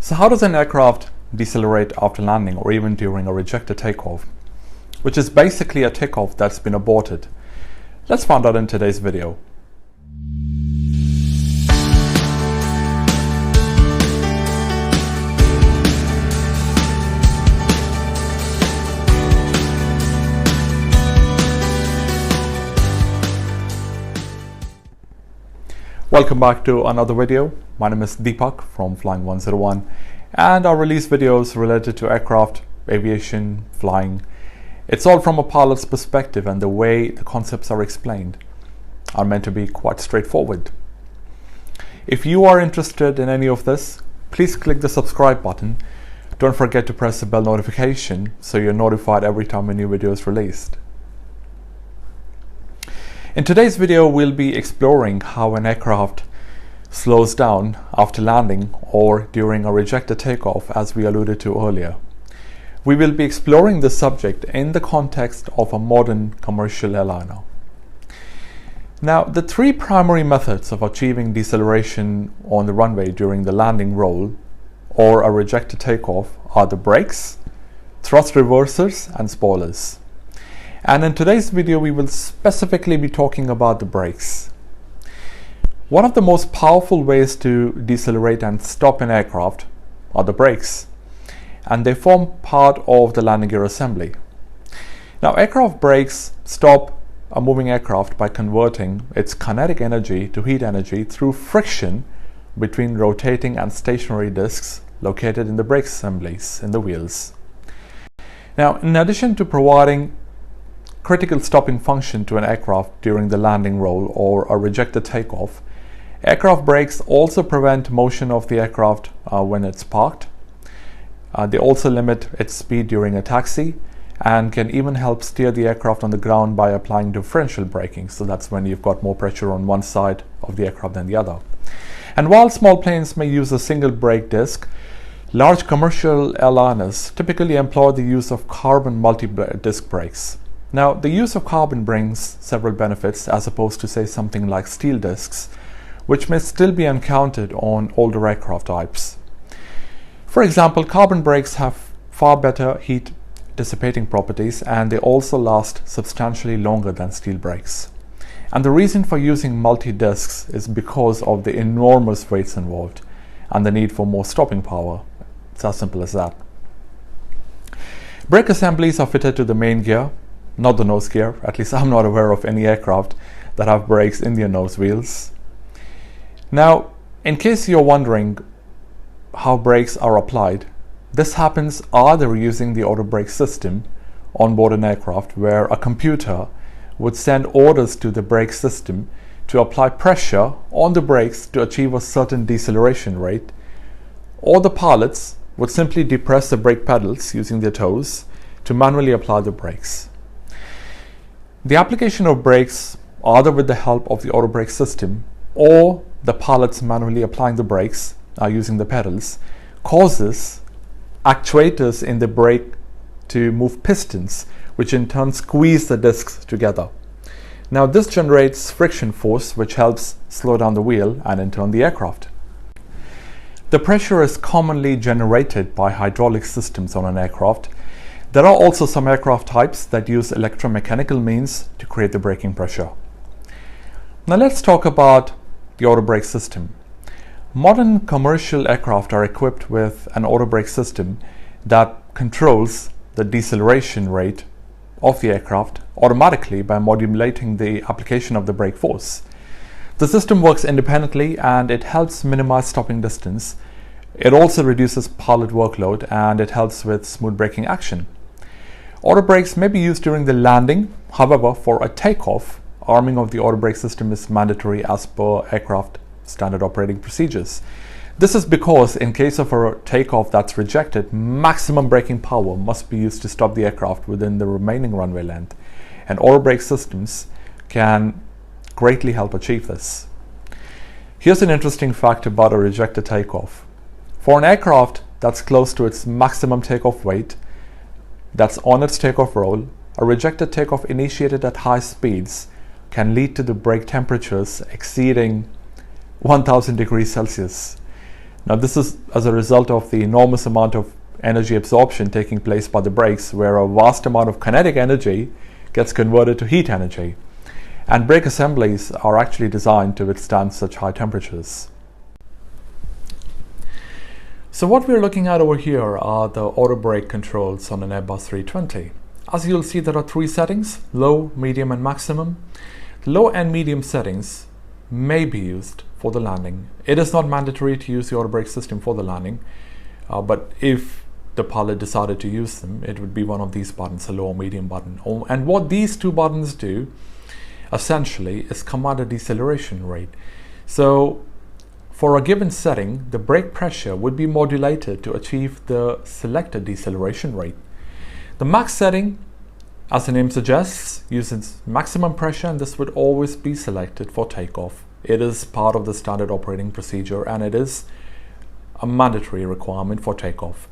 So how does an aircraft decelerate after landing or even during a rejected takeoff, which is basically a takeoff that's been aborted? Let's find out in today's video. Welcome back to another video. My name is Deepak from Flying 101, and I release videos related to aircraft, aviation, flying. It's all from a pilot's perspective, and the way the concepts are explained are meant to be quite straightforward. If you are interested in any of this, please click the subscribe button. Don't forget to press the bell notification so you're notified every time a new video is released. In today's video, we'll be exploring how an aircraft slows down after landing or during a rejected takeoff, as we alluded to earlier. We will be exploring this subject in the context of a modern commercial airliner. Now, the three primary methods of achieving deceleration on the runway during the landing roll or a rejected takeoff are the brakes, thrust reversers, and spoilers. And in today's video, we will specifically be talking about the brakes. One of the most powerful ways to decelerate and stop an aircraft are the brakes, and they form part of the landing gear assembly. Now, aircraft brakes stop a moving aircraft by converting its kinetic energy to heat energy through friction between rotating and stationary discs located in the brake assemblies in the wheels. Now, in addition to providing critical stopping function to an aircraft during the landing roll or a rejected takeoff, aircraft brakes also prevent motion of the aircraft when it's parked. They also limit its speed during a taxi and can even help steer the aircraft on the ground by applying differential braking. So that's when you've got more pressure on one side of the aircraft than the other. And while small planes may use a single brake disc, large commercial airliners typically employ the use of carbon multi-disc brakes. Now, the use of carbon brings several benefits as opposed to, say, something like steel discs, which may still be encountered on older aircraft types. For example, carbon brakes have far better heat dissipating properties, and they also last substantially longer than steel brakes. And the reason for using multi-discs is because of the enormous weights involved and the need for more stopping power. It's as simple as that. Brake assemblies are fitted to the main gear, not the nose gear. At least I'm not aware of any aircraft that have brakes in their nose wheels. Now, in case you're wondering how brakes are applied, this happens either using the auto brake system on board an aircraft, where a computer would send orders to the brake system to apply pressure on the brakes to achieve a certain deceleration rate, or the pilots would simply depress the brake pedals using their toes to manually apply the brakes. The application of brakes, either with the help of the auto brake system or the pilots manually applying the brakes using the pedals, causes actuators in the brake to move pistons, which in turn squeeze the discs together. Now, this generates friction force, which helps slow down the wheel and in turn the aircraft. The pressure is commonly generated by hydraulic systems on an aircraft. There are also some aircraft types that use electromechanical means to create the braking pressure. Now let's talk about the auto brake system. Modern commercial aircraft are equipped with an auto brake system that controls the deceleration rate of the aircraft automatically by modulating the application of the brake force. The system works independently and it helps minimize stopping distance. It also reduces pilot workload and it helps with smooth braking action. Auto brakes may be used during the landing. However, for a takeoff, arming of the auto brake system is mandatory as per aircraft standard operating procedures. This is because in case of a takeoff that's rejected, maximum braking power must be used to stop the aircraft within the remaining runway length, and auto brake systems can greatly help achieve this. Here's an interesting fact about a rejected takeoff. For an aircraft that's close to its maximum takeoff weight, that's on its takeoff roll, a rejected takeoff initiated at high speeds can lead to the brake temperatures exceeding 1000 degrees Celsius. Now this is as a result of the enormous amount of energy absorption taking place by the brakes, where a vast amount of kinetic energy gets converted to heat energy. And brake assemblies are actually designed to withstand such high temperatures. So what we're looking at over here are the auto brake controls on an Airbus 320. As you'll see, there are three settings: low, medium and maximum. The low and medium settings may be used for the landing. It is not mandatory to use the auto brake system for the landing, but if the pilot decided to use them, it would be one of these buttons, a low or medium button. And what these two buttons do essentially is command a deceleration rate. So for a given setting, the brake pressure would be modulated to achieve the selected deceleration rate. The max setting, as the name suggests, uses maximum pressure, and this would always be selected for takeoff. It is part of the standard operating procedure, and it is a mandatory requirement for takeoff.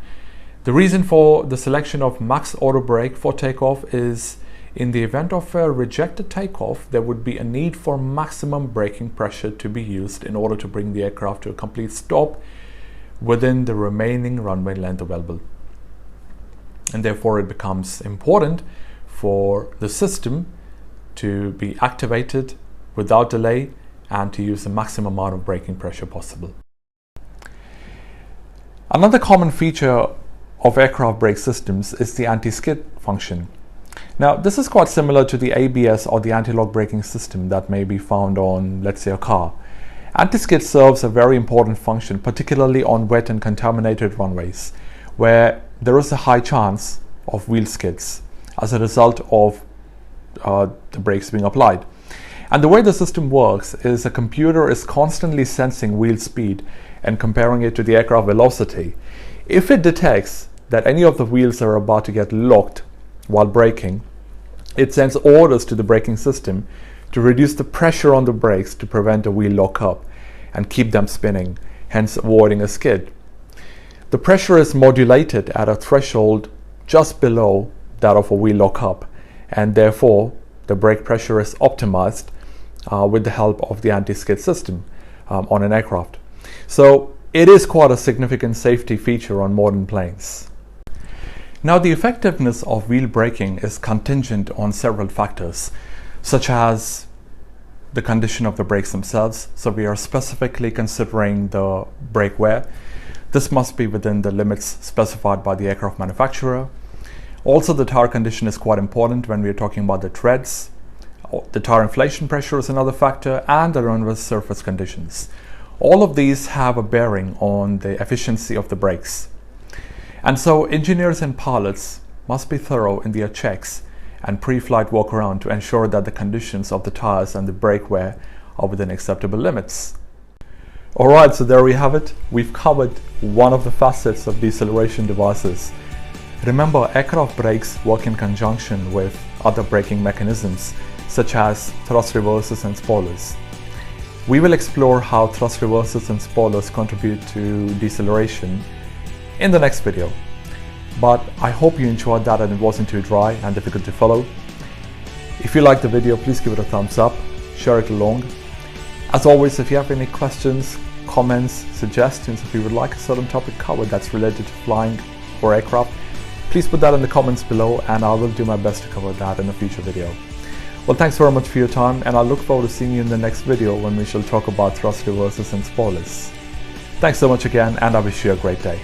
The reason for the selection of max auto brake for takeoff is in the event of a rejected takeoff, there would be a need for maximum braking pressure to be used in order to bring the aircraft to a complete stop within the remaining runway length available. And therefore it becomes important for the system to be activated without delay and to use the maximum amount of braking pressure possible. Another common feature of aircraft brake systems is the anti-skid function. Now, this is quite similar to the ABS or the anti-lock braking system that may be found on, let's say, a car. Anti-skid serves a very important function, particularly on wet and contaminated runways, where there is a high chance of wheel skids as a result of the brakes being applied. And the way the system works is a computer is constantly sensing wheel speed and comparing it to the aircraft velocity. If it detects that any of the wheels are about to get locked while braking, it sends orders to the braking system to reduce the pressure on the brakes to prevent a wheel lock-up and keep them spinning, hence avoiding a skid. The pressure is modulated at a threshold just below that of a wheel lock-up, and therefore the brake pressure is optimized with the help of the anti-skid system on an aircraft. So it is quite a significant safety feature on modern planes. Now, the effectiveness of wheel braking is contingent on several factors, such as the condition of the brakes themselves. So we are specifically considering the brake wear. This must be within the limits specified by the aircraft manufacturer. Also, the tire condition is quite important when we are talking about the treads. The tire inflation pressure is another factor, and the runway surface conditions. All of these have a bearing on the efficiency of the brakes. And so engineers and pilots must be thorough in their checks and pre-flight walk around to ensure that the conditions of the tires and the brake wear are within acceptable limits. Alright, so there we have it. We've covered one of the facets of deceleration devices. Remember, aircraft brakes work in conjunction with other braking mechanisms such as thrust reversers and spoilers. We will explore how thrust reversers and spoilers contribute to deceleration in the next video. But I hope you enjoyed that and it wasn't too dry and difficult to follow. If you liked the video, please give it a thumbs up, share it along. As always, if you have any questions, comments, suggestions, if you would like a certain topic covered that's related to flying or aircraft, please put that in the comments below and I will do my best to cover that in a future video. Well, thanks very much for your time, and I look forward to seeing you in the next video when we shall talk about thrust reversers and spoilers. Thanks so much again, and I wish you a great day.